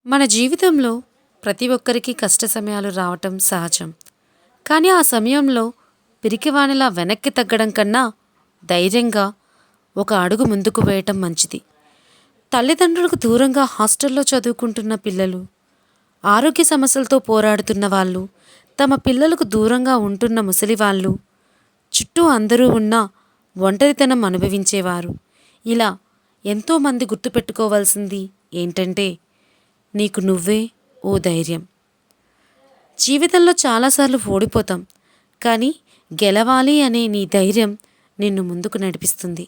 మన జీవితంలో ప్రతి ఒక్కరికి కష్ట సమయాలు రావటం సహజం. కానీ ఆ సమయంలో పిరికివానిలా వెనక్కి తగ్గడం కన్నా ధైర్యంగా ఒక అడుగు ముందుకు వేయటం మంచిది. తల్లిదండ్రులకు దూరంగా హాస్టల్లో చదువుకుంటున్న పిల్లలు, ఆరోగ్య సమస్యలతో పోరాడుతున్న వాళ్ళు, తమ పిల్లలకు దూరంగా ఉంటున్న ముసలివాళ్ళు, చుట్టూ అందరూ ఉన్న ఒంటరితనం అనుభవించేవారు, ఇలా ఎంతోమంది గుర్తుపెట్టుకోవాల్సింది ఏంటంటే నీకు నువ్వే ఓ ధైర్యం. జీవితంలో చాలాసార్లు ఓడిపోతాం, కానీ గెలవాలి అనే నీ ధైర్యం నిన్ను ముందుకు నడిపిస్తుంది.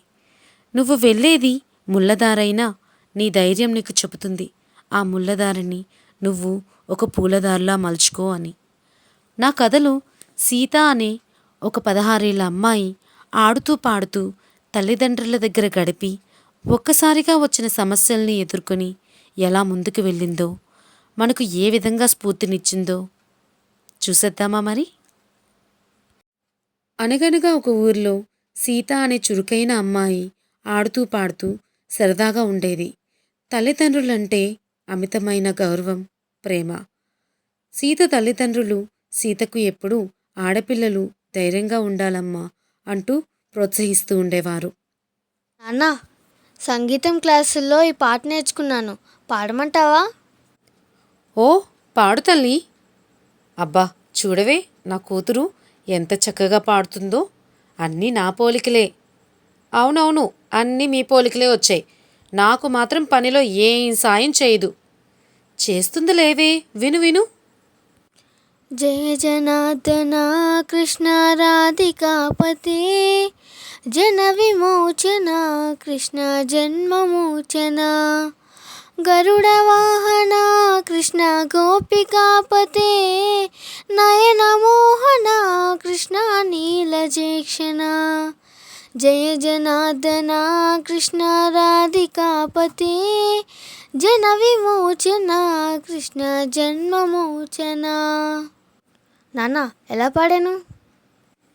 నువ్వు వెళ్ళేది ముళ్ళదారైనా నీ ధైర్యం నీకు చెబుతుంది ఆ ముళ్ళదారిని నువ్వు ఒక పూలదారిలా మలుచుకో అని. నా కథలో సీత అనే ఒక 16 ఏళ్ల అమ్మాయి ఆడుతూ పాడుతూ తల్లిదండ్రుల దగ్గర గడిపి ఒక్కసారిగా వచ్చిన సమస్యల్ని ఎదుర్కొని ఎలా ముందుకు వెళ్ళిందో, మనకు ఏ విధంగా స్ఫూర్తినిచ్చిందో చూసేద్దామా మరి? అనగనగా ఒక ఊరిలో సీత అనే చురుకైన అమ్మాయి ఆడుతూ పాడుతూ సరదాగా ఉండేది. తల్లిదండ్రులంటే అమితమైన గౌరవం, ప్రేమ. సీత తల్లిదండ్రులు సీతకు ఎప్పుడూ ఆడపిల్లలు ధైర్యంగా ఉండాలమ్మా అంటూ ప్రోత్సహిస్తూ ఉండేవారు. నాన్న, సంగీతం క్లాసుల్లో ఈ పాట నేర్చుకున్నాను, పాడమంటావా? ఓ, పాడు తల్లి. అబ్బా, చూడవే నా కూతురు ఎంత చక్కగా పాడుతుందో. అన్నీ నా పోలికలే. అవునవును, అన్నీ మీ పోలికలే వచ్చాయి. నాకు మాత్రం పనిలో ఏం సాయం చేయదు. చేస్తుంది లేవే, విను విను. జయ జనార్దన కృష్ణ రాధికాపతే, జన విమోచన కృష్ణ జన్మమోచన, గరుడ వాహన కృష్ణ గోపికాపతే, నయన మోహన కృష్ణ నీలజేక్షణ. జయ జనార్దన కృష్ణ రాధికాపతే, జన విమోచన కృష్ణ జన్మమోచన. నాన్న, ఎలా పాడాను?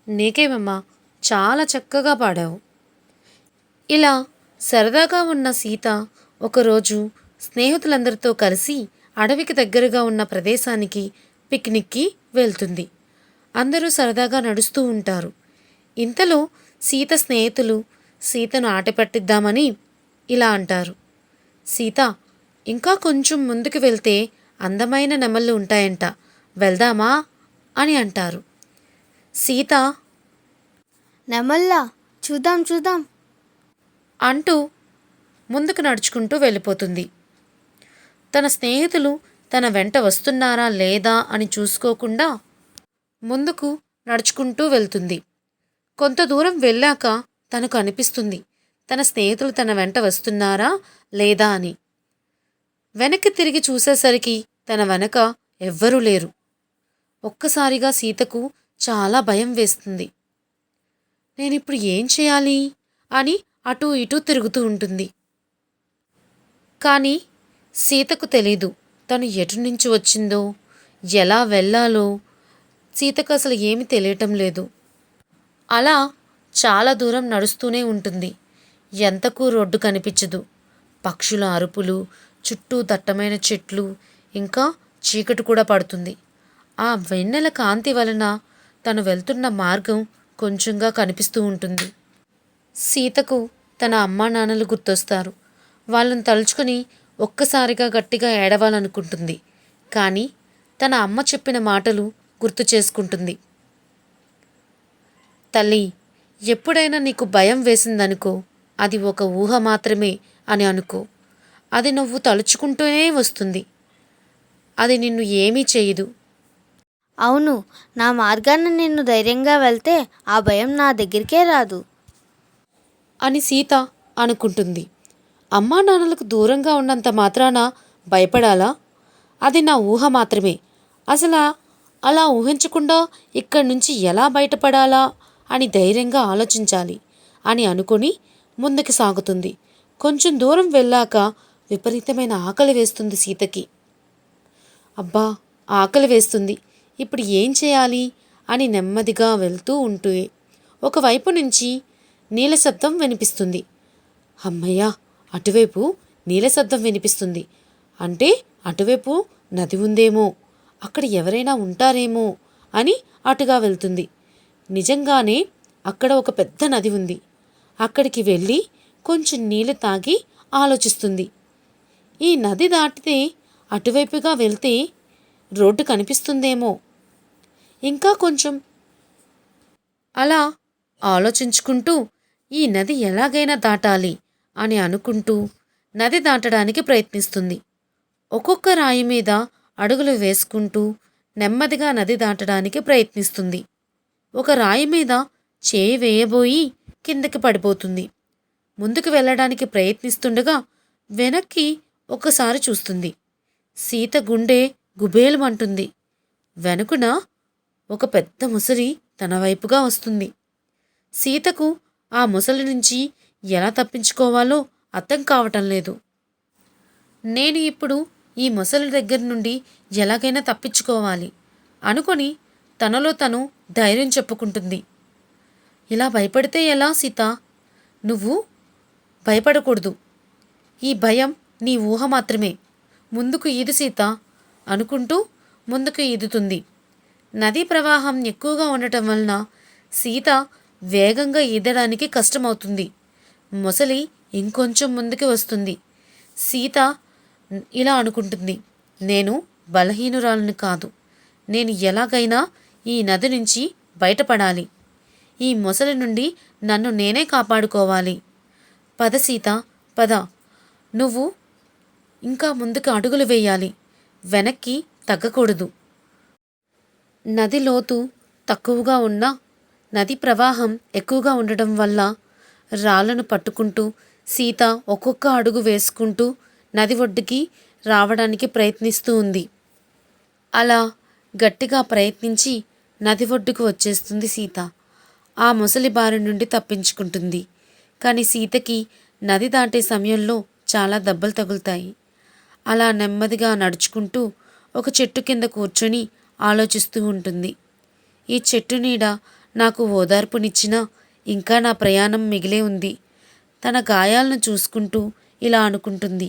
నీకేమమ్మా, చాలా చక్కగా పాడావు. ఇలా సరదాగా ఉన్న సీత ఒకరోజు స్నేహితులందరితో కలిసి అడవికి దగ్గరగా ఉన్న ప్రదేశానికి పిక్నిక్కి వెళ్తుంది. అందరూ సరదాగా నడుస్తూ ఉంటారు. ఇంతలో సీత స్నేహితులు సీతను ఆట పట్టిద్దామని ఇలా అంటారు. సీత, ఇంకా కొంచెం ముందుకు వెళ్తే అందమైన నెమళ్ళు ఉంటాయంట, వెళ్దామా అని అంటారు. సీత నెమల్లా, చూద్దాం చూద్దాం అంటూ ముందుకు నడుచుకుంటూ వెళ్ళిపోతుంది. తన స్నేహితులు తన వెంట వస్తున్నారా లేదా అని చూసుకోకుండా ముందుకు నడుచుకుంటూ వెళ్తుంది. కొంత దూరం వెళ్ళాక తనకు అనిపిస్తుంది తన స్నేహితులు తన వెంట వస్తున్నారా లేదా అని. వెనక్కి తిరిగి చూసేసరికి తన వెనక ఎవ్వరూ లేరు. ఒక్కసారిగా సీతకు చాలా భయం వేస్తుంది. నేనిప్పుడు ఏం చేయాలి అని అటూ ఇటూ తిరుగుతూ ఉంటుంది. కానీ సీతకు తెలీదు తను ఎటు నుంచి వచ్చిందో, ఎలా వెళ్ళాలో సీతకు అసలు ఏమీ తెలియటం లేదు. అలా చాలా దూరం నడుస్తూనే ఉంటుంది. ఎంతకు రోడ్డు కనిపించదు. పక్షుల అరుపులు, చుట్టూ దట్టమైన చెట్లు, ఇంకా చీకటి కూడా పడుతుంది. ఆ వెన్నెల కాంతి వలన తను వెళ్తున్న మార్గం కొంచెంగా కనిపిస్తూ ఉంటుంది. సీతకు తన అమ్మా నాన్నలు గుర్తొస్తారు. వాళ్ళని తలుచుకొని ఒక్కసారిగా గట్టిగా ఏడవాలనుకుంటుంది. కానీ తన అమ్మ చెప్పిన మాటలు గుర్తు చేసుకుంటుంది. తల్లి, ఎప్పుడైనా నీకు భయం వేసిందనుకో, అది ఒక ఊహ మాత్రమే అని అనుకో. అది నువ్వు తలుచుకుంటూనే వస్తుంది. అది నిన్ను ఏమీ చేయదు. అవును, నా మార్గాన్ని నేను ధైర్యంగా వెళ్తే ఆ భయం నా దగ్గరికే రాదు అని సీత అనుకుంటుంది. అమ్మా నాన్నలకు దూరంగా ఉన్నంత మాత్రాన భయపడాలా? అది నా ఊహ మాత్రమే. అసలు అలా ఊహించకుండా ఇక్కడి నుంచి ఎలా బయటపడాలా అని ధైర్యంగా ఆలోచించాలి అని అనుకుని ముందుకు సాగుతుంది. కొంచెం దూరం వెళ్ళాక విపరీతమైన ఆకలి వేస్తుంది సీతకి. అబ్బా, ఆకలి వేస్తుంది, ఇప్పుడు ఏం చేయాలి అని నెమ్మదిగా వెళ్తూ ఉంటే ఒకవైపు నుంచి నీళ్ళ శబ్దం వినిపిస్తుంది. అమ్మయ్యా, అటువైపు నీళ్ళ శబ్దం వినిపిస్తుంది అంటే అటువైపు నది ఉందేమో, అక్కడ ఎవరైనా ఉంటారేమో అని అటుగా వెళ్తుంది. నిజంగానే అక్కడ ఒక పెద్ద నది ఉంది. అక్కడికి వెళ్ళి కొంచెం నీళ్ళు తాగి ఆలోచిస్తుంది. ఈ నది దాటితే అటువైపుగా వెళ్తే రోడ్డు కనిపిస్తుందేమో, ఇంకా కొంచెం అలా ఆలోచించుకుంటూ ఈ నది ఎలాగైనా దాటాలి అని అనుకుంటూ నది దాటడానికి ప్రయత్నిస్తుంది. ఒక్కొక్క రాయి మీద అడుగులు వేసుకుంటూ నెమ్మదిగా నది దాటడానికి ప్రయత్నిస్తుంది. ఒక రాయి మీద చేయి వేయబోయి కిందకి పడిపోతుంది. ముందుకు వెళ్ళడానికి ప్రయత్నిస్తుండగా వెనక్కి ఒకసారి చూస్తుంది. సీత గుండె గుబేలుమంటుంది. వెనుకన ఒక పెద్ద ముసలి తన వైపుగా వస్తుంది. సీతకు ఆ ముసలి నుంచి ఎలా తప్పించుకోవాలో అర్థం కావటం లేదు. నేను ఇప్పుడు ఈ ముసలి దగ్గర నుండి ఎలాగైనా తప్పించుకోవాలి అనుకొని తనలో తను ధైర్యం చెప్పుకుంటుంది. ఇలా భయపడితే ఎలా సీత? నువ్వు భయపడకూడదు. ఈ భయం నీ ఊహ మాత్రమే. ముందుకు ఈదు సీత అనుకుంటూ ముందుకు ఈదుతుంది. నదీ ప్రవాహం ఎక్కువగా ఉండటం వలన సీత వేగంగా ఈదడానికి కష్టమవుతుంది. మొసలి ఇంకొంచెం ముందుకు వస్తుంది. సీత ఇలా అనుకుంటుంది, నేను బలహీనురాలను కాదు, నేను ఎలాగైనా ఈ నది నుంచి బయటపడాలి. ఈ మొసలి నుండి నన్ను నేనే కాపాడుకోవాలి. పద సీత పద, నువ్వు ఇంకా ముందుకు అడుగులు వేయాలి, వెనక్కి తగ్గకూడదు. నది లోతు తక్కువగా ఉన్నా నది ప్రవాహం ఎక్కువగా ఉండడం వల్ల రాళ్లను పట్టుకుంటూ సీత ఒక్కొక్క అడుగు వేసుకుంటూ నది ఒడ్డుకి రావడానికి ప్రయత్నిస్తూ ఉంది. అలా గట్టిగా ప్రయత్నించి నది ఒడ్డుకు వచ్చేస్తుంది సీత. ఆ ముసలి బారి నుండి తప్పించుకుంటుంది. కానీ సీతకి నది దాటే సమయంలో చాలా దెబ్బలు తగులుతాయి. అలా నెమ్మదిగా నడుచుకుంటూ ఒక చెట్టు కింద కూర్చొని ఆలోచిస్తూ ఉంటుంది. ఈ చెట్టు నీడ నాకు ఓదార్పునిచ్చినా ఇంకా నా ప్రయాణం మిగిలే ఉంది. తన గాయాలను చూసుకుంటూ ఇలా అనుకుంటుంది,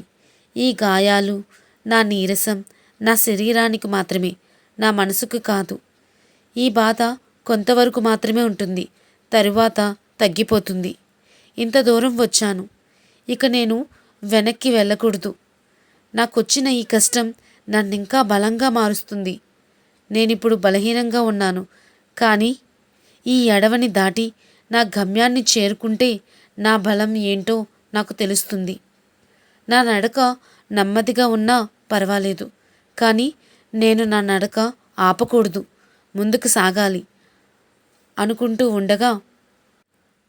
ఈ గాయాలు నా నీరసం నా శరీరానికి మాత్రమే, నా మనసుకు కాదు. ఈ బాధ కొంతవరకు మాత్రమే ఉంటుంది, తరువాత తగ్గిపోతుంది. ఇంత దూరం వచ్చాను, ఇక నేను వెనక్కి వెళ్ళకూడదు. నాకొచ్చిన ఈ కష్టం నన్నింకా బలంగా మారుస్తుంది. నేనిప్పుడు బలహీనంగా ఉన్నాను, కానీ ఈ అడవిని దాటి నా గమ్యాన్ని చేరుకుంటే నా బలం ఏంటో నాకు తెలుస్తుంది. నా నడక నెమ్మదిగా ఉన్నా పర్వాలేదు, కానీ నేను నా నడక ఆపకూడదు, ముందుకు సాగాలి అనుకుంటూ ఉండగా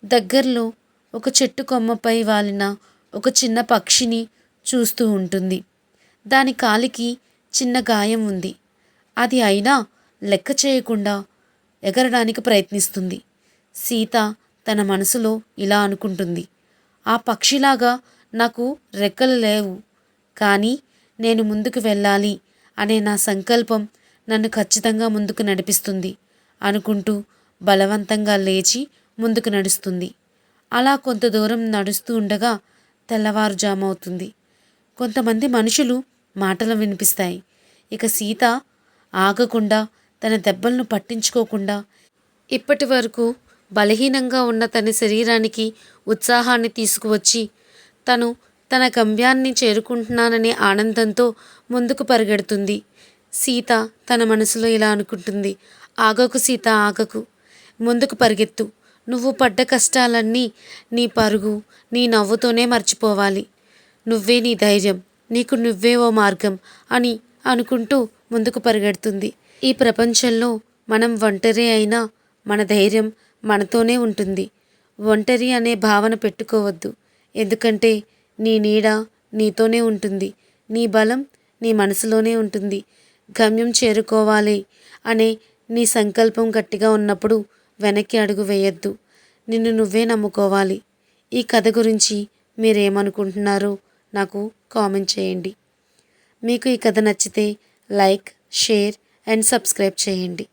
దగ్గరలో ఒక చెట్టు కొమ్మపై వాలిన ఒక చిన్న పక్షిని చూస్తూ ఉంటుంది. దాని కాలికి చిన్న గాయం ఉంది. అది అయినా లెక్క చేయకుండా ఎగరడానికి ప్రయత్నిస్తుంది. సీత తన మనసులో ఇలా అనుకుంటుంది, ఆ పక్షిలాగా నాకు రెక్కలు లేవు, కానీ నేను ముందుకు వెళ్ళాలి అనే నా సంకల్పం నన్ను ఖచ్చితంగా ముందుకు నడిపిస్తుంది అనుకుంటూ బలవంతంగా లేచి ముందుకు నడుస్తుంది. అలా కొంత దూరం నడుస్తూ ఉండగా తెల్లవారుజామవుతుంది. కొంతమంది మనుషులు మాటలు వినిపిస్తాయి. ఇక సీత ఆగకుండా తన దెబ్బలను పట్టించుకోకుండా ఇప్పటి వరకు బలహీనంగా ఉన్న తన శరీరానికి ఉత్సాహాన్ని తీసుకువచ్చి తను తన గమ్యాన్ని చేరుకుంటున్నాననే ఆనందంతో ముందుకు పరిగెడుతుంది. సీత తన మనసులో ఇలా అనుకుంటుంది, ఆగకు సీత ఆగకు, ముందుకు పరిగెత్తు. నువ్వు పడ్డ కష్టాలన్నీ నీ పరుగు నీ నవ్వుతోనే మర్చిపోవాలి. నువ్వే నీ ధైర్యం, నీకు నువ్వే ఓ మార్గం అని అనుకుంటూ ముందుకు పరిగెడుతుంది. ఈ ప్రపంచంలో మనం ఒంటరి అయినా మన ధైర్యం మనతోనే ఉంటుంది. ఒంటరి అనే భావన పెట్టుకోవద్దు, ఎందుకంటే నీ నీడ నీతోనే ఉంటుంది, నీ బలం నీ మనసులోనే ఉంటుంది. గమ్యం చేరుకోవాలి అనే నీ సంకల్పం గట్టిగా ఉన్నప్పుడు వెనక్కి అడుగు వేయొద్దు, నిన్ను నువ్వే నమ్ముకోవాలి. ఈ కథ గురించి మీరేమనుకుంటున్నారో నాకు కామెంట్ చేయండి. మీకు ఈ కథ నచ్చితే లైక్, షేర్ అండ్ సబ్స్క్రైబ్ చేయండి.